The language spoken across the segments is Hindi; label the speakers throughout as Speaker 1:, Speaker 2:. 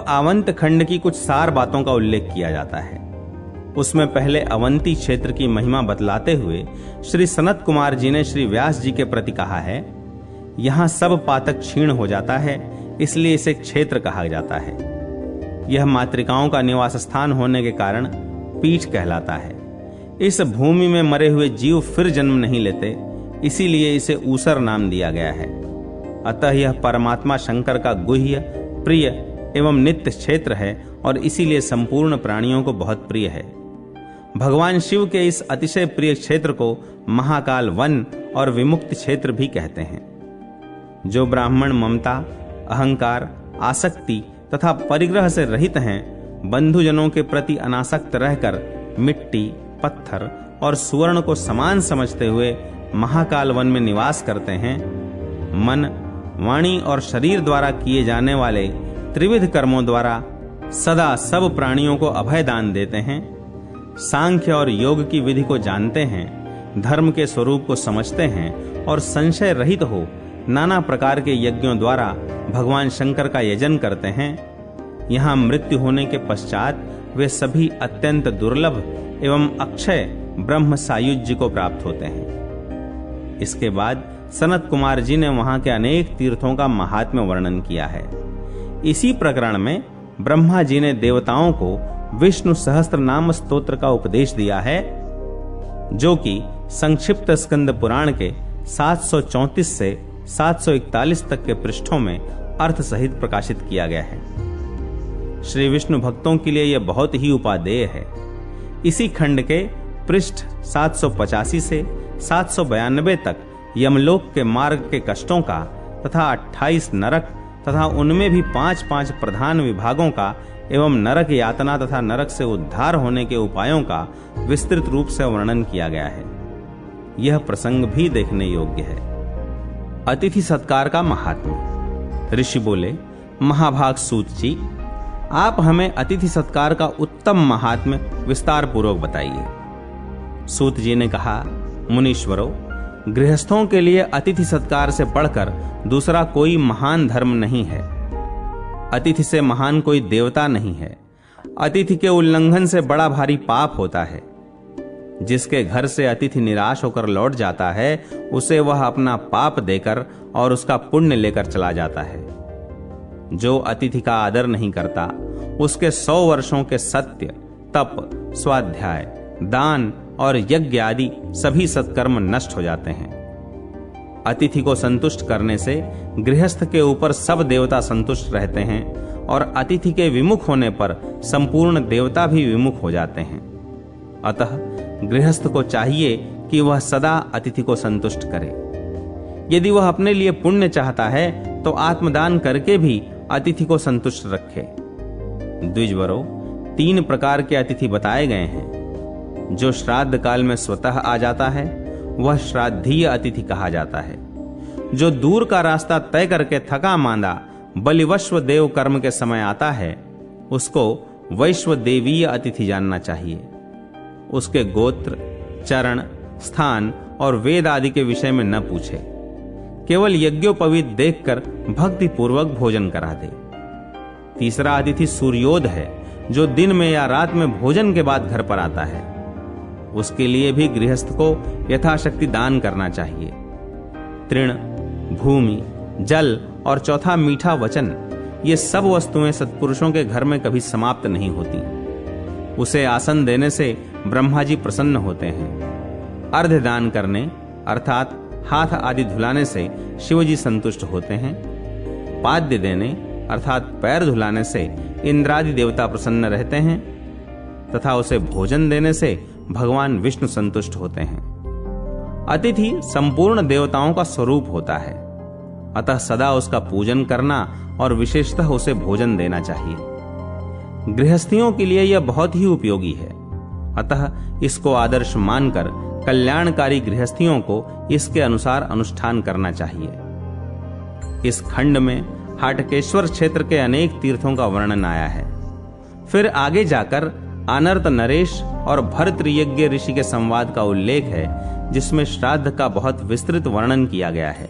Speaker 1: आवंत खंड की कुछ सार बातों का उल्लेख किया जाता है। उसमें पहले अवंती क्षेत्र की महिमा बतलाते हुए श्री सनत कुमार जी ने श्री व्यास जी के प्रति कहा है, यहाँ सब पातक क्षीण हो जाता है, इसलिए इसे क्षेत्र कहा जाता है। यह मातृकाओं का निवास स्थान होने के कारण पीठ कहलाता है। इस भूमि में मरे हुए जीव फिर जन्म नहीं लेते, इसीलिए इसे ऊसर नाम दिया गया है। अतः यह परमात्मा शंकर का गुह्य, प्रिय एवं नित्य क्षेत्र है और इसीलिए संपूर्ण प्राणियों को बहुत प्रिय है। भगवान शिव के इस अतिशय प्रिय क्षेत्र को महाकाल वन और विमुक्त क्षेत्र भी कहते हैं। जो ब्राह्मण ममता, अहंकार, आसक्ति तथा परिग्रह से रहित हैं, बंधुजनों के प्रति अनासक्त रहकर मिट्टी, पत्थर और सुवर्ण को समान समझते हुए महाकाल वन में निवास करते हैं, मन, वाणी और शरीर द्वारा किए जाने वाले त्रिविध कर्मों द्वारा सदा सब प्राणियों को अभय दान देते हैं, सांख्य और योग की विधि को जानते हैं, धर्म के स्वरूप को समझते हैं और संशय रहित हो नाना प्रकार के यज्ञों द्वारा भगवान शंकर का यजन करते हैं, यहाँ मृत्यु होने के पश्चात वे सभी अत्यंत दुर्लभ एवं अक्षय ब्रह्म सायुज्य को प्राप्त होते हैं। इसके बाद सनत कुमार जी ने वहां के अनेक तीर्थों का महात्म्य वर्णन किया है। इसी प्रकरण में ब्रह्मा जी ने देवताओं को विष्णु सहस्त्र नाम स्तोत्र का उपदेश दिया है, जो कि संक्षिप्त स्कंद पुराण के 734 से 741 तक के पृष्ठों में अर्थ सहित प्रकाशित किया गया है। श्री विष्णु भक्तों के लिए यह बहुत ही उपादेय है। इसी खंड के पृष्ठ 785 से 792 तक यमलोक के मार्ग के कष्टों का तथा 28 नरक तथा उनमें भी 5-5 प्रधान विभागों का एवं नरक यातना तथा नरक से उद्धार होने के उपायों का विस्तृत रूप से वर्णन किया गया है। यह प्रसंग भी देखने योग्य है। अतिथि सत्कार का महात्म्य। ऋषि बोले, महाभाग सूत जी, आप हमें अतिथि सत्कार का उत्तम महात्म्य विस्तार पूर्वक बताइए। सूत जी ने कहा, मुनीश्वरों, गृहस्थों के लिए अतिथि सत्कार से बढ़कर दूसरा कोई महान धर्म नहीं है। अतिथि से महान कोई देवता नहीं है। अतिथि के उल्लंघन से बड़ा भारी पाप होता है। जिसके घर से अतिथि निराश होकर लौट जाता है, उसे वह अपना पाप देकर और उसका पुण्य लेकर चला जाता है। जो अतिथि का आदर नहीं करता, उसके 100 वर्षों के सत्य, तप, स्वाध्याय, दान और यज्ञ आदि सभी सत्कर्म नष्ट हो जाते हैं। अतिथि को संतुष्ट करने से गृहस्थ के ऊपर सब देवता संतुष्ट रहते हैं और अतिथि के विमुख होने पर संपूर्ण देवता भी विमुख हो जाते हैं। अतः गृहस्थ को चाहिए कि वह सदा अतिथि को संतुष्ट करे। यदि वह अपने लिए पुण्य चाहता है तो आत्मदान करके भी अतिथि को संतुष्ट रखे। द्विजवरों, 3 प्रकार के अतिथि बताए गए हैं। जो श्राद्ध काल में स्वतः आ जाता है वह श्राद्धीय अतिथि कहा जाता है। जो दूर का रास्ता तय करके थका मांदा बलिवश्व देव कर्म के समय आता है, उसको वैश्व देवीय अतिथि जानना चाहिए। उसके गोत्र, चरण, स्थान और वेद आदि के विषय में न पूछे। केवल यज्ञोपवीत देखकर भक्ति पूर्वक भोजन करा दे। तीसरा अतिथि सूर्योदय है, जो दिन में या रात में भोजन के बाद घर पर आता है। उसके लिए भी गृहस्थ को यथाशक्ति दान करना चाहिए। तृण, भूमि, जल और चौथा मीठा वचन, ये सब वस्तुएं सत्पुरुषों के घर में कभी समाप्त नहीं होती। उसे आसन देने से ब्रह्मा जी प्रसन्न होते हैं। अर्घ्य दान करने अर्थात हाथ आदि धुलाने से शिवजी संतुष्ट होते हैं। पाद्य देने अर्थात पैर धुलाने से इंद्रादि देवता प्रसन्न रहते हैं तथा उसे भोजन देने से भगवान विष्णु संतुष्ट होते हैं। अतिथि संपूर्ण देवताओं का स्वरूप होता है, अतः सदा उसका पूजन करना और विशेषतः उसे भोजन देना चाहिए। गृहस्थियों के लिए यह बहुत ही उपयोगी है, अतः इसको आदर्श मानकर कल्याणकारी गृहस्थियों को इसके अनुसार अनुष्ठान करना चाहिए। इस खंड में हाटकेश्वर क्षेत्र के अनेक तीर्थों का वर्णन आया है। फिर आगे जाकर अनर्त नरेश और भर्तृ यज्ञ ऋषि के संवाद का उल्लेख है, जिसमें श्राद्ध का बहुत विस्तृत वर्णन किया गया है।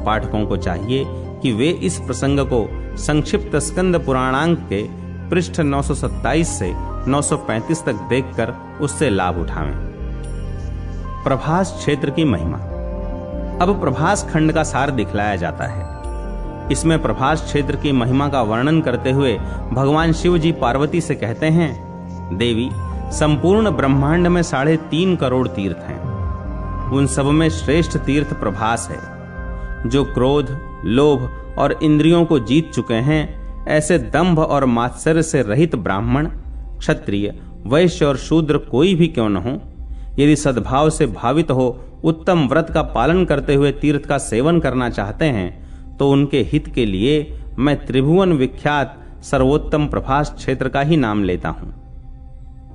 Speaker 1: पाठकों को चाहिए कि वे इस प्रसंग को संक्षिप्त स्कंद पुराणांक के पृष्ठ 927 से 935 तक देखकर उससे लाभ उठावें। प्रभास क्षेत्र की महिमा। अब प्रभास खंड का सार दिखलाया जाता है। इसमें प्रभास क्षेत्र की महिमा का वर्णन करते हुए भगवान शिव जी पार्वती से कहते हैं, देवी, संपूर्ण ब्रह्मांड में 3.5 करोड़ तीर्थ हैं। उन सब में श्रेष्ठ तीर्थ प्रभास है। जो क्रोध, लोभ और इंद्रियों को जीत चुके हैं, ऐसे दंभ और मात्सर्य से रहित ब्राह्मण, क्षत्रिय, वैश्य और शूद्र कोई भी क्यों न हो, यदि सद्भाव से भावित हो उत्तम व्रत का पालन करते हुए तीर्थ का सेवन करना चाहते हैं, तो उनके हित के लिए मैं त्रिभुवन विख्यात सर्वोत्तम प्रभास क्षेत्र का ही नाम लेता हूं।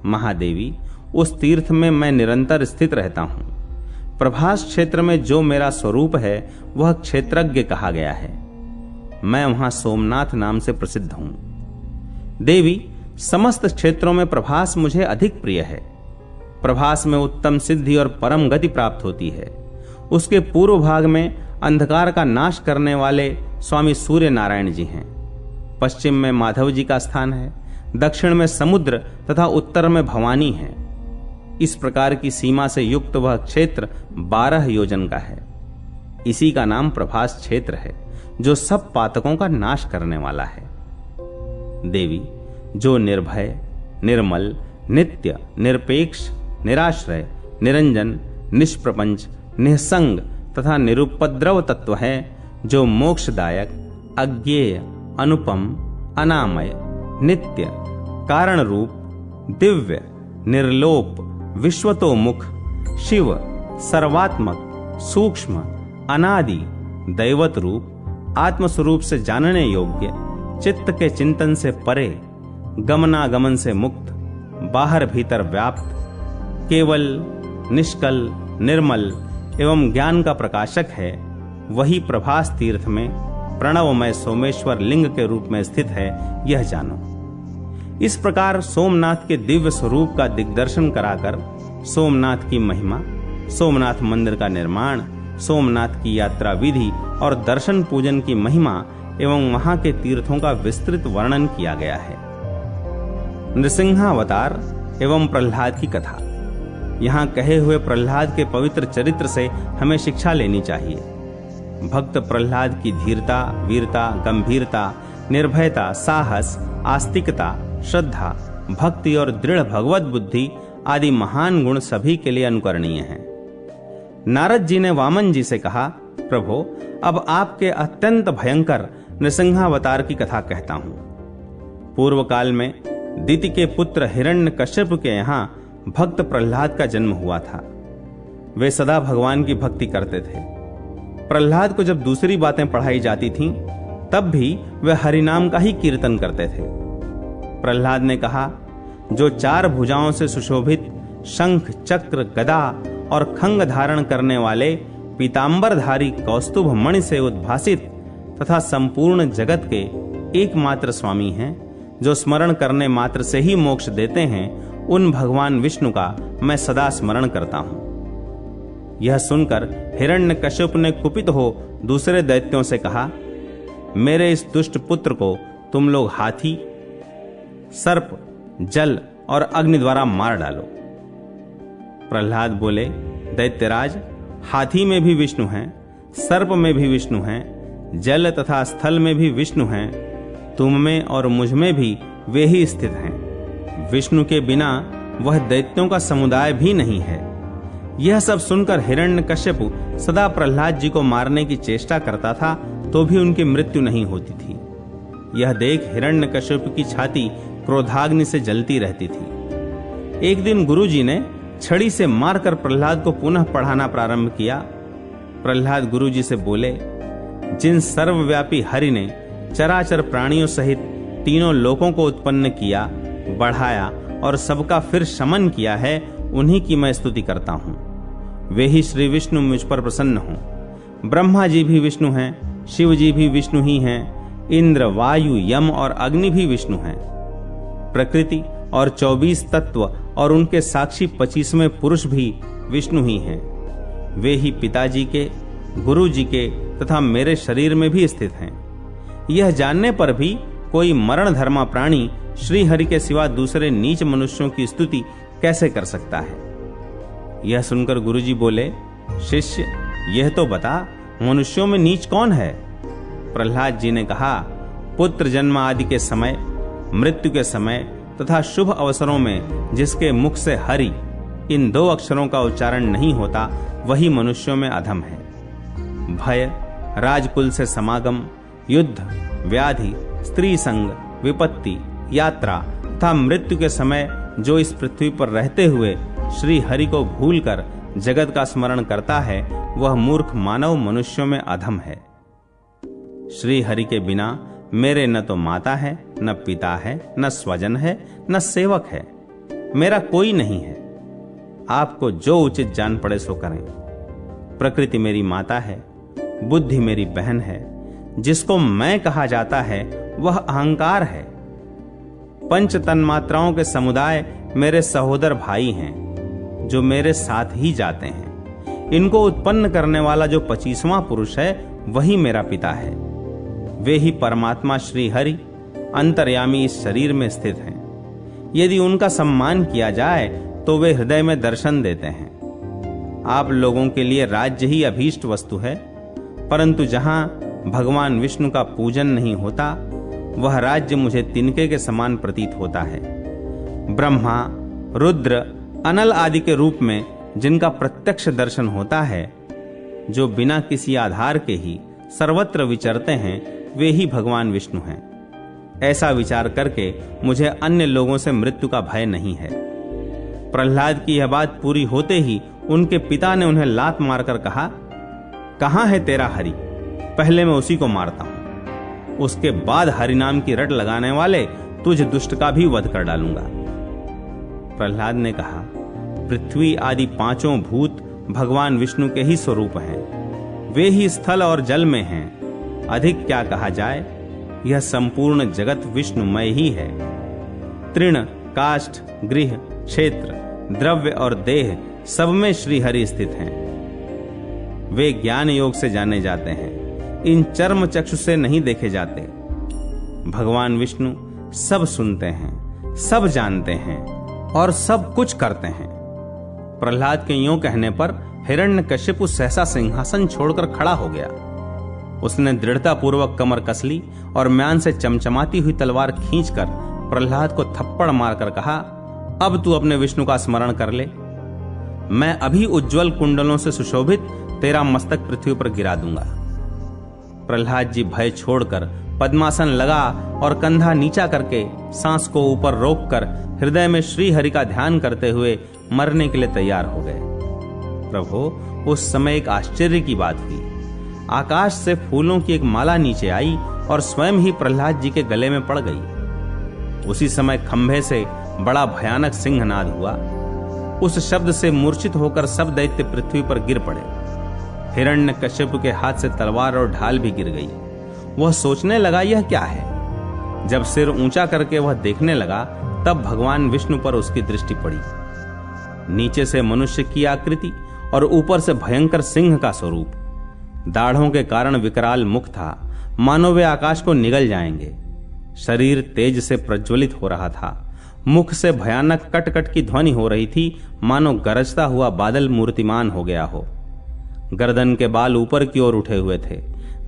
Speaker 1: महादेवी, उस तीर्थ में मैं निरंतर स्थित रहता हूं। प्रभास क्षेत्र में जो मेरा स्वरूप है वह क्षेत्रज्ञ कहा गया है। मैं वहां सोमनाथ नाम से प्रसिद्ध हूं। देवी, समस्त क्षेत्रों में प्रभास मुझे अधिक प्रिय है। प्रभास में उत्तम सिद्धि और परम गति प्राप्त होती है। उसके पूर्व भाग में अंधकार का नाश करने वाले स्वामी सूर्य नारायण जी हैं। पश्चिम में माधव जी का स्थान है, दक्षिण में समुद्र तथा उत्तर में भवानी है। इस प्रकार की सीमा से युक्त वह क्षेत्र 12 योजन का है। इसी का नाम प्रभास क्षेत्र है, जो सब पातकों का नाश करने वाला है। देवी, जो निर्भय, निर्मल, नित्य, निरपेक्ष, निराश्रय, निरंजन, निष्प्रपंच, निःसंग तथा निरुपद्रव तत्व है, जो मोक्षदायक, अज्ञेय, अनुपम, अनामय, नित्य, कारण रूप, दिव्य, निर्लोप, विश्वतोमुख, शिव, सर्वात्मक, सूक्ष्म, अनादि, दैवत रूप, आत्मस्वरूप से जानने योग्य, चित्त के चिंतन से परे, गमनागमन से मुक्त, बाहर भीतर व्याप्त, केवल, निष्कल, निर्मल एवं ज्ञान का प्रकाशक है, वही प्रभास तीर्थ में प्रणवमय सोमेश्वर लिंग के रूप में स्थित है, यह जानो। इस प्रकार सोमनाथ के दिव्य स्वरूप का दिग्दर्शन कराकर सोमनाथ की महिमा, सोमनाथ मंदिर का निर्माण, सोमनाथ की यात्रा विधि और दर्शन पूजन की महिमा एवं वहां के तीर्थों का विस्तृत वर्णन किया गया है। नृसिंहावतार एवं प्रहलाद की कथा। यहाँ कहे हुए प्रहलाद के पवित्र चरित्र से हमें शिक्षा लेनी चाहिए। भक्त प्रहलाद की धीरता, वीरता, गंभीरता, निर्भयता, साहस, आस्तिकता, श्रद्धा, भक्ति और दृढ़ भगवत बुद्धि आदि महान गुण सभी के लिए अनुकरणीय हैं। नारद जी ने वामन जी से कहा, प्रभो, अब आपके अत्यंत भयंकर नृसिंहावतार की कथा कहता हूं। पूर्व काल में दिति के पुत्र हिरण्यकश्यप के यहाँ भक्त प्रहलाद का जन्म हुआ था। वे सदा भगवान की भक्ति करते थे। प्रहलाद को जब दूसरी बातें पढ़ाई जाती थीं, तब भी वे हरिनाम का ही कीर्तन करते थे। प्रहलाद ने कहा, जो 4 भुजाओं से सुशोभित शंख, चक्र, गदा और खंग धारण करने वाले पीतांबरधारी कौस्तुभ मणि से उद्भासित तथा संपूर्ण जगत के एकमात्र स्वामी हैं, जो स्मरण करने मात्र से ही मोक्ष देते हैं, उन भगवान विष्णु का मैं सदा स्मरण करता हूं। यह सुनकर हिरण्यकश्यप ने कुपित हो दूसरे दैत्यों से कहा, मेरे इस दुष्ट पुत्र को तुम लोग हाथी, सर्प, जल और अग्नि द्वारा मार डालो। प्रहलाद बोले, दैत्यराज, हाथी में भी विष्णु हैं, सर्प में भी विष्णु हैं, जल तथा स्थल में भी विष्णु हैं, तुम में और मुझ में भी वे ही स्थित हैं। विष्णु के बिना वह दैत्यों का समुदाय भी नहीं है। यह सब सुनकर हिरण्यकश्यप सदा प्रहलाद जी को मारने की चेष्टा करता था, तो भी उनकी मृत्यु नहीं होती थी। यह देख हिरण्यकश्यप की छाती क्रोधाग्नि से जलती रहती थी। एक दिन गुरुजी ने छड़ी से मारकर प्रहलाद को पुनः पढ़ाना प्रारंभ किया। प्रहलाद गुरुजी से बोले, जिन सर्वव्यापी हरि ने चराचर प्राणियों सहित तीनों लोकों को उत्पन्न किया, बढ़ाया और सबका फिर शमन किया है, उन्हीं की मैं स्तुति करता हूं। वे ही श्री विष्णु मुझ पर प्रसन्न हों। ब्रह्मा जी भी विष्णु हैं, शिव जी भी विष्णु ही हैं, इंद्र, वायु, यम और अग्नि भी विष्णु हैं। प्रकृति और 24 तत्व और उनके साक्षी 25वें पुरुष भी विष्णु ही हैं। वे ही पिताजी के, गुरु जी के तथा मेरे शरीर में भी स्थित हैं। यह जानने पर भी कोई मरण धर्मा प्राणी श्री हरि के सिवा दूसरे नीच मनुष्यों की स्तुति कैसे कर सकता है? यह सुनकर गुरुजी बोले, शिष्य यह तो बता, मनुष्यों में नीच कौन है? प्रहलाद जी ने कहा, पुत्र जन्म आदि के समय, मृत्यु के समय तथा शुभ अवसरों में जिसके मुख से हरि इन 2 अक्षरों का उच्चारण नहीं होता, वही मनुष्यों में अधम है। भय, राजकुल से समागम, युद्ध, व्याधि, स्त्री संग, विपत्ति, यात्रा तथा मृत्यु के समय जो इस पृथ्वी पर रहते हुए श्री हरि को भूलकर जगत का स्मरण करता है, वह मूर्ख मानव मनुष्यों में अधम है। श्री हरि के बिना मेरे न तो माता है, न पिता है, न स्वजन है, न सेवक है, मेरा कोई नहीं है। आपको जो उचित जान पड़े सो करें। प्रकृति मेरी माता है, बुद्धि मेरी बहन है, जिसको मैं कहा जाता है वह अहंकार है। पंच तन्मात्राओं के समुदाय मेरे सहोदर भाई हैं, जो मेरे साथ ही जाते हैं। इनको उत्पन्न करने वाला जो 25वां पुरुष है, वही मेरा पिता है। वे ही परमात्मा श्री हरि अंतर्यामी इस शरीर में स्थित हैं। यदि उनका सम्मान किया जाए तो वे हृदय में दर्शन देते हैं। आप लोगों के लिए राज्य ही अभीष्ट वस्तु है, परंतु जहां भगवान विष्णु का पूजन नहीं होता, वह राज्य मुझे तिनके के समान प्रतीत होता है। ब्रह्मा, रुद्र, अनल आदि के रूप में जिनका प्रत्यक्ष दर्शन होता है, जो बिना किसी आधार के ही सर्वत्र विचरते हैं, वे ही भगवान विष्णु हैं। ऐसा विचार करके मुझे अन्य लोगों से मृत्यु का भय नहीं है। प्रहलाद की यह बात पूरी होते ही उनके पिता ने उन्हें लात मारकर कहा, कहां है तेरा हरि? पहले मैं उसी को मारता हूं, उसके बाद हरि नाम की रट लगाने वाले तुझ दुष्ट का भी वध कर डालूंगा। प्रहलाद ने कहा, पृथ्वी आदि 5 भूत भगवान विष्णु के ही स्वरूप हैं। वे ही स्थल और जल में हैं। अधिक क्या कहा जाए, यह संपूर्ण जगत विष्णुमय ही है। तृण, काष्ठ, गृह, क्षेत्र, द्रव्य और देह सब में श्री हरि स्थित हैं। वे ज्ञान योग से जाने जाते हैं, इन चर्म चक्षु से नहीं देखे जाते। भगवान विष्णु सब सुनते हैं, सब जानते हैं और सब कुछ करते हैं। प्रहलाद के यूं कहने पर हिरण्यकशिपु सहसा सिंहासन छोड़कर खड़ा हो गया। उसने दृढ़ता पूर्वक कमर कस ली और म्यान से चमचमाती हुई तलवार खींचकर प्रहलाद को थप्पड़ मारकर कहा, अब तू अपने विष्णु का स्मरण कर ले। मैं अभी उज्जवल कुंडलों से सुशोभित तेरा मस्तक पृथ्वी पर गिरा दूंगा। प्रहलाद जी भय छोड़कर पद्मासन लगा और कंधा नीचा करके सांस को ऊपर रोककर हृदय में श्री हरि का ध्यान करते हुए मरने के लिए तैयार हो गए। प्रभु, उस समय एक आश्चर्य की बात हुई। आकाश से फूलों की एक माला नीचे आई और स्वयं ही प्रहलाद जी के गले में पड़ गई। उसी समय खंभे से बड़ा भयानक सिंहनाद हुआ। उस शब्द से मूर्छित होकर सब दैत्य पृथ्वी पर गिर पड़े। हिरण्यकश्यप के हाथ से तलवार और ढाल भी गिर गई। वह सोचने लगा, यह क्या है? जब सिर ऊंचा करके वह देखने लगा, तब भगवान विष्णु पर उसकी दृष्टि पड़ी। नीचे से मनुष्य की आकृति और ऊपर से भयंकर सिंह का स्वरूप। दाढ़ों के कारण विकराल मुख था, मानो वे आकाश को निगल जाएंगे। शरीर तेज से प्रज्वलित हो रहा था। मुख से भयानक कटकट की ध्वनि हो रही थी, मानो गरजता हुआ बादल मूर्तिमान हो गया हो। गर्दन के बाल ऊपर की ओर उठे हुए थे।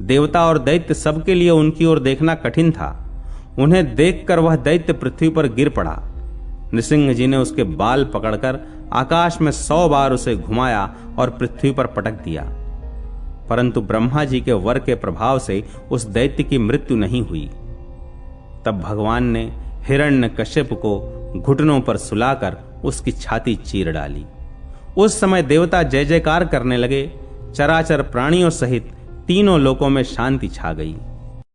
Speaker 1: देवता और दैत्य सबके लिए उनकी ओर देखना कठिन था। उन्हें देखकर वह दैत्य पृथ्वी पर गिर पड़ा। नृसिंह जी ने उसके बाल पकड़कर आकाश में 100 बार उसे घुमाया और पृथ्वी पर पटक दिया, परंतु ब्रह्मा जी के वर के प्रभाव से उस दैत्य की मृत्यु नहीं हुई। तब भगवान ने हिरण्यकश्यप को घुटनों पर सुलाकर उसकी छाती चीर डाली। उस समय देवता जय जयकार करने लगे। चराचर प्राणियों सहित तीनों लोकों में शांति छा गई।